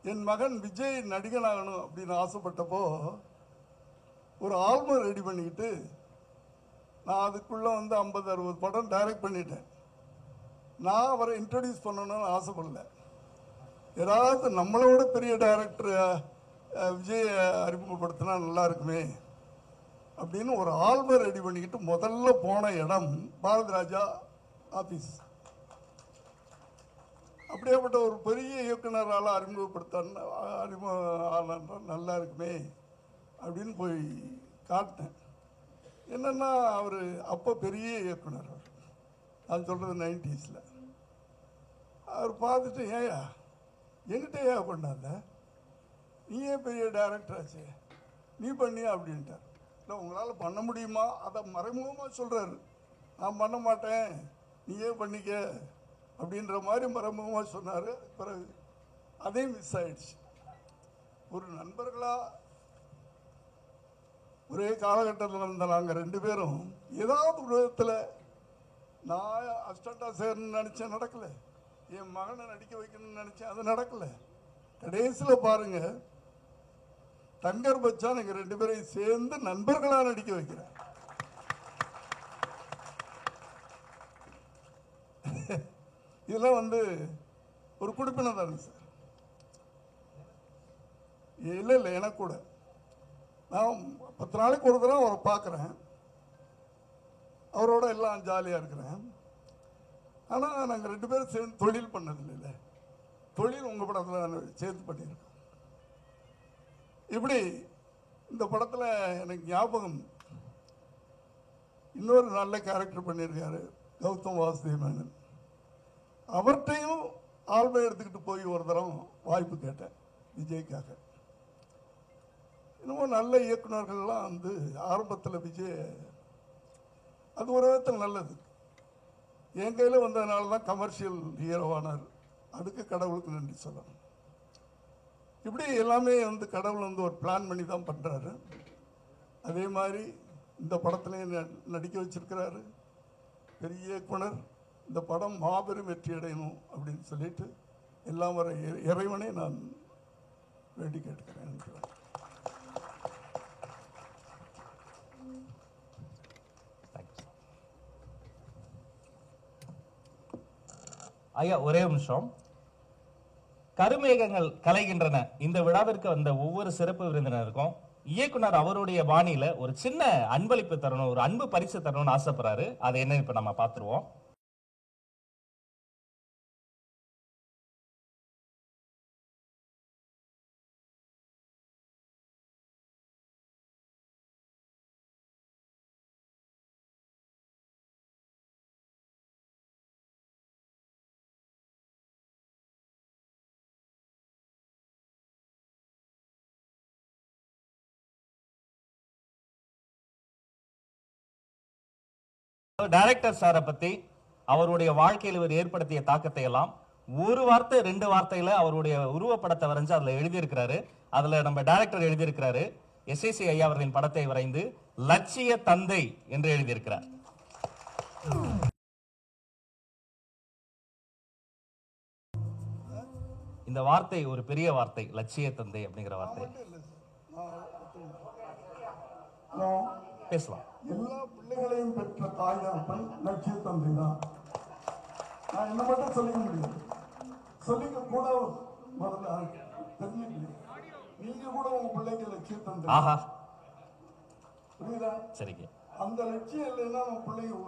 என் மகன் விஜய் நடிகனாகணும் அப்படின்னு ஆசைப்பட்டப்போ ஒரு ஆல்பம் ரெடி பண்ணிக்கிட்டு நான் அதுக்குள்ளே வந்து 50-60 படம் டைரக்ட் பண்ணிட்டேன். நான் அவரை இன்ட்ரடியூஸ் பண்ணணும்னு ஆசைப்படல. ஏதாவது நம்மளோட பெரிய டைரக்டர் விஜயை அறிமுகப்படுத்தினா நல்லா இருக்குமே அப்படின்னு ஒரு ஆல்பம் ரெடி பண்ணிக்கிட்டு முதல்ல போன இடம் பாரதி ராஜா ஆபீஸ். அப்படியேப்பட்ட ஒரு பெரிய இயக்குனரால் அறிமுகம் நல்லா இருக்குமே அப்படின்னு போய் காட்டினேன். என்னன்னா அவர் அப்போ பெரிய இயக்குனர், நான் சொல்றது 90s. அவர் பார்த்துட்டு ஏயா என்கிட்ட ஏன் பண்ணாத, நீ ஏன் பெரிய டைரக்டர் ஆச்சு, நீ பண்ணியா அப்படின்ட்டார். இல்லை உங்களால் பண்ண முடியுமா, அதை மறைமுகமாக சொல்கிறாரு. நான் பண்ண மாட்டேன், நீயே பண்ணிக்க அப்படின்ற மாதிரி மறைமுகமாக சொன்னார். பிறகு அதே மிஸ் ஆயிடுச்சு. ஒரு நண்பர்களாக ஒரே காலகட்டத்தில் இருந்த நாங்கள் 2 பேரும் ஏதாவது ஒரு விதத்தில் நான் அசிஸ்டண்டாக சேரணும்னு நினச்சேன், நடக்கலை. என் மகனை நடிக்க வைக்கணும்னு நினச்சேன், அது நடக்கலை. கடைசியில் பாருங்க, தங்கர் பச்சான் எங்கள் 2 பேரையும் சேர்ந்து நண்பர்களாக நடிக்க வைக்கிறேன். இதெல்லாம் வந்து ஒரு குடிப்பினை தானே சார்? இல்லை இல்லை, எனக்கு கூட நான் 10 நாளைக்கு ஒரு தடவை அவரை பார்க்குறேன், அவரோட எல்லாம் ஜாலியாக இருக்கிறேன். ஆனால் நாங்கள் 2 பேரும் சேர்ந்து தொழில் பண்ணதில்லை. இல்லை, தொழில் உங்கள் படத்தில் சேர்த்து பண்ணியிருக்கோம். இப்படி இந்த படத்தில் எனக்கு ஞாபகம் இன்னொரு நல்ல கேரக்டர் பண்ணியிருக்காரு கௌதம் வாசுதேவ் மேனன். அவர்கிட்டையும் ஆல்பம் எடுத்துக்கிட்டு போய் ஒரு தரம் வாய்ப்பு கேட்டேன் விஜய்க்காக. இன்னமும் நல்ல இயக்குநர்கள்லாம் வந்து ஆரம்பத்தில் விஜய் அது ஒரு விதத்தில் நல்லது. என் கையில் வந்ததுனால தான் கமர்ஷியல் ஹீரோவானார். அதுக்கு கடவுளுக்கு நன்றி சொல்லணும். இப்படி எல்லாமே வந்து கடவுள் வந்து ஒரு பிளான் பண்ணி தான் பண்ணுறாரு. அதே மாதிரி இந்த படத்துலையும் நடிக்க வச்சிருக்கிறாரு பெரிய இயக்குனர். இந்த படம் மாபெரும் வெற்றி அடையணும் அப்படின்னு சொல்லிட்டு எல்லாம் வர இறைவனை நான் வேண்டி கேட்டுக்கிறேன். ஐயா ஒரே நிமிஷம். கருமேகங்கள் கலைகின்றன இந்த விழாவிற்கு வந்த ஒவ்வொரு சிறப்பு விருந்தினருக்கும் இயக்குனர் அவருடைய பாணியில ஒரு சின்ன அன்பளிப்பு தரணும், ஒரு அன்பு பரிசு தரணும்னு ஆசைப்படுறாரு. அதை என்ன இப்ப நம்ம பார்த்துருவோம். டைரக்டர் சாரை பத்தி அவருடைய வாழ்க்கையில் இவர் ஏற்படுத்திய தாக்கத்தை எல்லாம் ஒரு வார்த்தை 2 வார்த்தையில அவருடைய உருவப்படத்தை வரைஞ்சு அதுல எழுதியிருக்கிறாரு. அதுல நம்ம டைரக்டர் எழுதியிருக்கிறாரு, எஸ்ஏசி ஐயா அவர்களின் படத்தை வரைந்து லட்சிய தந்தை என்று எழுதியிருக்கிறார். இந்த வார்த்தை ஒரு பெரிய வார்த்தை, லட்சிய தந்தை அப்படிங்கிற வார்த்தை. பேசலாம். எல்லா பிள்ளைகளையும் பெற்ற தாய் தகப்பன் லட்சிய தந்தை தான். நான் என்ன மட்டும் சொல்லிக்க முடியாது, சொல்லிக்க கூட முதல்ல தெரிஞ்சுக்கணும். நீங்க கூட உங்க பிள்ளைங்க லட்சிய தந்தை. ஆஹா, புரியுதா? சரிங்க. அந்த லட்சியம் இல்லைன்னா நம்ம பிள்ளைங்க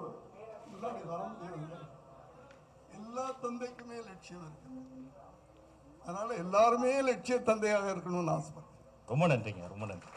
முன்னாடி வர முடியாது. எல்லா தந்தைக்குமே லட்சியம் இருக்கு. அதனால எல்லாருமே லட்சிய தந்தையாக இருக்கணும்னு ஆசைப்படுறேன். ரொம்ப நன்றிங்க, ரொம்ப நன்றி.